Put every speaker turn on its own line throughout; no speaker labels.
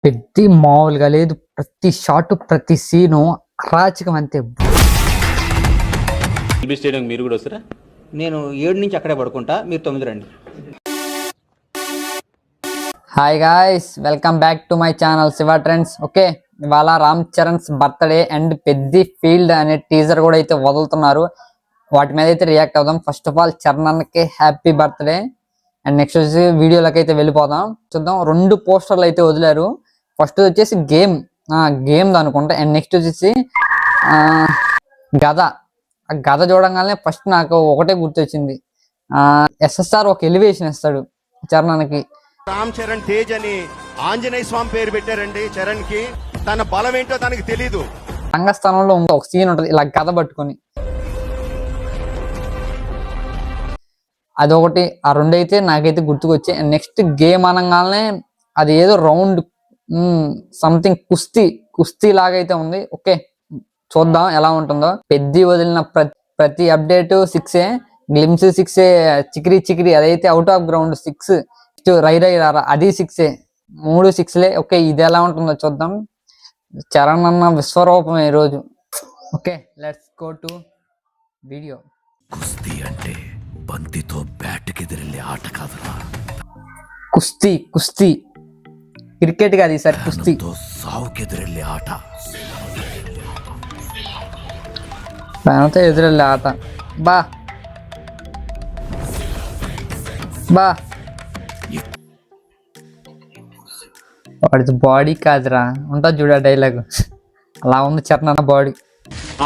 పెద్ద మామూలుగా లేదు. ప్రతి షాట్ ప్రతి సీను అరాచకం అంతే.
స్టేడియం మీరు కూడా వస్తారా?
నేను 7 నుంచి అక్కడే పడుకుంటా, మీరు 9 రండి.
Hi guys, welcome back to my channel Shiva trends. Okay, ఇవాళ రామ్ చరణ్స్ బర్త్డే అండ్ పెద్ది ఫీల్డ్ అనే టీజర్ కూడా అయితే వదులుతున్నారు. వాటి మీద అయితే రియాక్ట్ అవుదాం. ఫస్ట్ ఆఫ్ ఆల్ చరణ్ అన్నకి హ్యాపీ బర్త్డే. అండ్ నెక్స్ట్ వచ్చేసి వీడియోలోకి అయితే వెళ్ళిపోదాం. చూద్దాం, 2 పోస్టర్లు అయితే వదిలారు. ఫస్ట్ వచ్చేసి గేమ్ అనుకుంటా. అండ్ నెక్స్ట్ వచ్చేసి గద. ఆ గద చూడంగానే ఫస్ట్ నాకు ఒకటే గుర్తొచ్చింది, ఎస్ఎస్ఆర్ ఒక ఎలివేషన్ ఇస్తాడు చరణ్కి.
రామ్ చరణ్ తేజ్ అని ఆంజనేయ స్వామి పేరు పెట్టారండి చరణ్ కి. తన బలం ఏంటో తనకి తెలీదు.
రంగస్థానంలో ఒక సీన్ ఉంటుంది, ఇలా గద పట్టుకొని. అదొకటి, ఆ రెండైతే నాకైతే గుర్తుకొచ్చాయి. అండ్ నెక్స్ట్ గేమ్ అనగానే అది ఏదో రౌండ్ సంథింగ్ కుస్తీ లాగైతే ఉంది. ఓకే, చూద్దాం ఎలా ఉంటుందో. పెద్ద వదిలిన ప్రతి అప్డేట్ 6 గ్లిమ్స్ 6, చికిరి అదైతే అవుట్ ఆఫ్ గ్రౌండ్ 6, రై రారా అది 6, 3 6లే. ఓకే, ఇది ఎలా ఉంటుందో చూద్దాం. చరణ్ అన్న విశ్వరూపం ఈ రోజు. Okay, let's go to video.
కుస్తీ అంటే బంతితో బ్యాట్కి ఎదిరెళ్ళే ఆట కాదురా.
కుస్తీ క్రికెట్ కాదు ఈసారి, కుస్తీ.
సావుకి ఎదురెళ్ళే ఆట.
ప్రాణంతో ఎదురెళ్ళే ఆట. బా వాడి బాడీ కాదురా, ఉంటా చూడ డైలాగ్. అలా ఉంది చరణ్ అన్న బాడీ.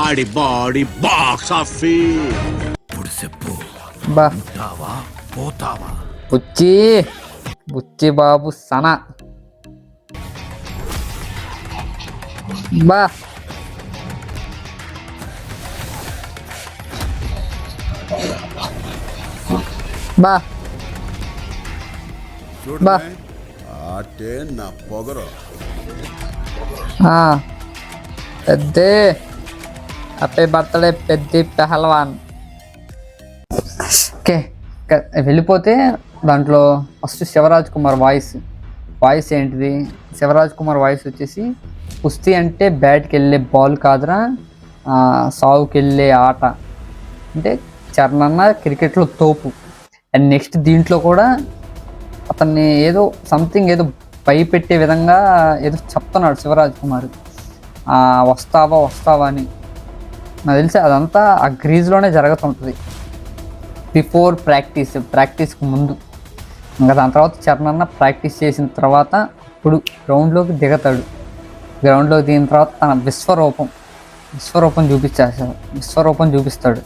ఆడి బాడీ బాక్స్ ఆఫీస్.
ఇప్పుడు చెప్పు,
బా
ఉంటావా పోతావా?
బుచ్చి బాబు సనా. బా బా బా
ఆటే నా పొగరు.
పెద్దే happy birthday Peddi Pehlwan. Okay, వెళ్ళిపోతే దాంట్లో ఫస్ట్ శివరాజ్ కుమార్ వాయిస్ ఏంటిది? శివరాజ్ కుమార్ వాయిస్ వచ్చేసి, కుస్తీ అంటే బ్యాట్కి వెళ్ళే బాల్ కాదురా, సావుకి వెళ్ళే ఆట. అంటే చరణ్ అన్న క్రికెట్లో తోపు. అండ్ నెక్స్ట్ దీంట్లో కూడా అతన్ని ఏదో సంథింగ్ ఏదో భయపెట్టే విధంగా ఏదో చెప్తున్నాడు శివరాజ్ కుమార్. వస్తావా అని. నాకు తెలిసి అదంతా ఆ గ్రీజ్లోనే జరుగుతుంటుంది, బిఫోర్ ప్రాక్టీస్కి ముందు. ఇంకా దాని తర్వాత చరణ్ అన్న ప్రాక్టీస్ చేసిన తర్వాత ఇప్పుడు గ్రౌండ్లోకి దిగుతాడు. గ్రౌండ్లోకి దిగిన తర్వాత తన విశ్వరూపం చూపిస్తాడు.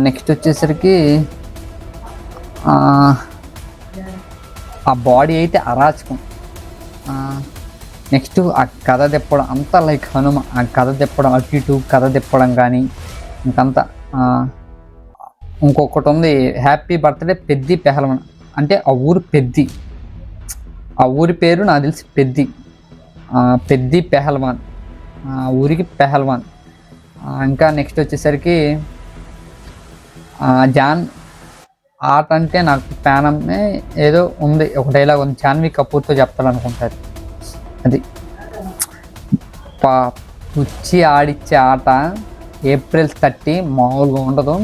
నెక్స్ట్ వచ్చేసరికి ఆ బాడీ అయితే అరాచకం. నెక్స్ట్ ఆ కథ తిప్పడం అంతా లైక్ హనుమ. ఆ కథ తిప్పడం, అటు ఇటు కథ తిప్పడం కానీ ఇంకంతా. ఇంకొకటి ఉంది, హ్యాపీ బర్త్డే పెద్ది పెహల్వాన్. అంటే ఆ ఊరు పెద్ది, ఆ ఊరి పేరు నాకు తెలిసి పెద్ది పెహల్వాన్, ఆ ఊరికి పెహల్వాన్. ఇంకా నెక్స్ట్ వచ్చేసరికి జాన్ ఆట అంటే నాకు ప్యానమే ఏదో ఉంది, ఒక డైలాగ్ ఉంది, జాన్వీ కపూర్తో చెప్తాలనుకుంటారు. అది పుచ్చి ఆడిచ్చే ఆట. April 30 మామూలుగా ఉండదు,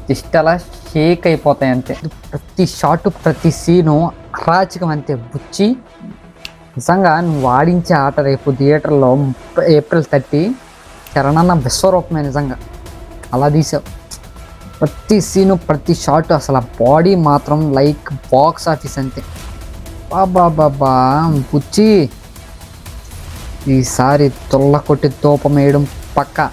జస్ట్ అలా షేక్ అయిపోతాయి అంతే. ప్రతి షాట్ ప్రతి సీను అరాచకం అంతే. బుచ్చి నిజంగా నువ్వు ఆడించే ఆట రేపు థియేటర్లో April 30 చరణ్ అన్న విశ్వరూపమే. నిజంగా అలా తీసావు. ప్రతి సీను ప్రతి షాట్ అసలు ఆ బాడీ మాత్రం లైక్ బాక్స్ ఆఫీస్ అంతే. బాబా బుచ్చి ఈసారి తొల్ల కొట్టి తోపం వేయడం పక్కా.